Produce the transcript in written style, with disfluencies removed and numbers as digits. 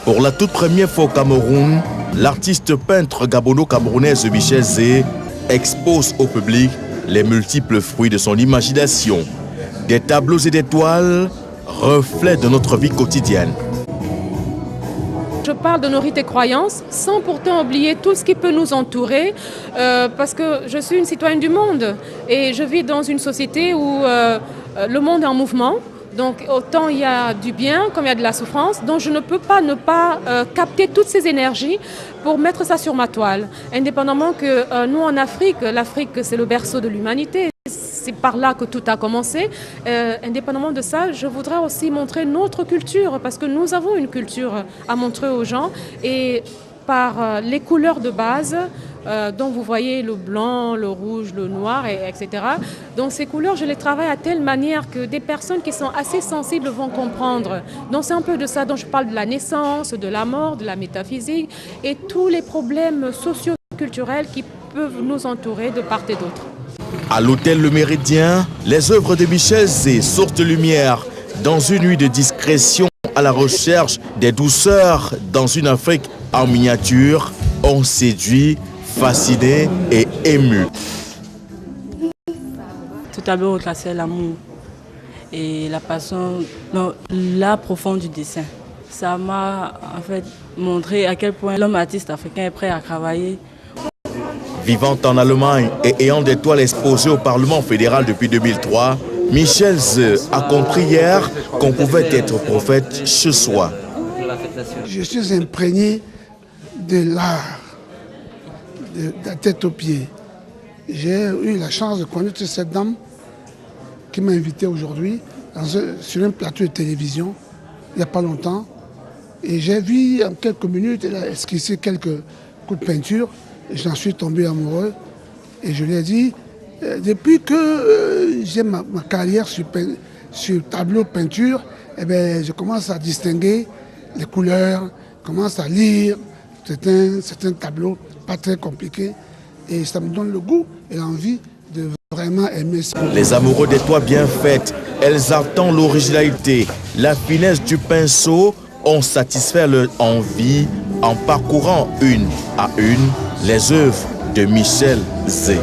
Pour la toute première fois au Cameroun, l'artiste peintre gabono-camerounaise Michel Zé expose au public les multiples fruits de son imagination. Des tableaux et des toiles, reflets de notre vie quotidienne. Je parle de nos rites et croyances sans pourtant oublier tout ce qui peut nous entourer parce que je suis une citoyenne du monde et je vis dans une société où le monde est en mouvement. Donc autant il y a du bien comme il y a de la souffrance, donc je ne peux pas ne pas capter toutes ces énergies pour mettre ça sur ma toile. Indépendamment que nous en Afrique, l'Afrique c'est le berceau de l'humanité. C'est par là que tout a commencé. Indépendamment de ça, je voudrais aussi montrer notre culture parce que nous avons une culture à montrer aux gens et par les couleurs de base, dont vous voyez le blanc, le rouge, le noir, etc. Donc ces couleurs, je les travaille à telle manière que des personnes qui sont assez sensibles vont comprendre. Donc c'est un peu de ça dont je parle, de la naissance, de la mort, de la métaphysique et tous les problèmes socio-culturels qui peuvent nous entourer de part et d'autre. À l'hôtel Le Méridien, les œuvres de Michel Zé, source de lumière, dans une nuit de discrétion à la recherche des douceurs dans une Afrique en miniature, ont séduit, fasciné et ému. Ce tableau reclassait l'amour et la passion, l'art profond du dessin. Ça m'a en fait montré à quel point l'homme artiste africain est prêt à travailler. Vivant en Allemagne et ayant des toiles exposées au Parlement fédéral depuis 2003, Michel Zé a compris hier qu'on pouvait être prophète chez soi. Je suis imprégné de l'art, de la tête aux pieds. J'ai eu la chance de connaître cette dame qui m'a invité aujourd'hui sur un plateau de télévision il n'y a pas longtemps. Et j'ai vu en quelques minutes, elle a esquissé quelques coups de peinture. J'en suis tombé amoureux et je lui ai dit, depuis que j'ai ma carrière sur tableau peinture, eh bien, je commence à distinguer les couleurs, je commence à lire certains tableaux pas très compliqués et ça me donne le goût et l'envie de vraiment aimer ça. Les amoureux des toiles bien faites, elles attendent l'originalité, la finesse du pinceau, ont satisfait leur envie en parcourant une à une les œuvres de Michel Zé.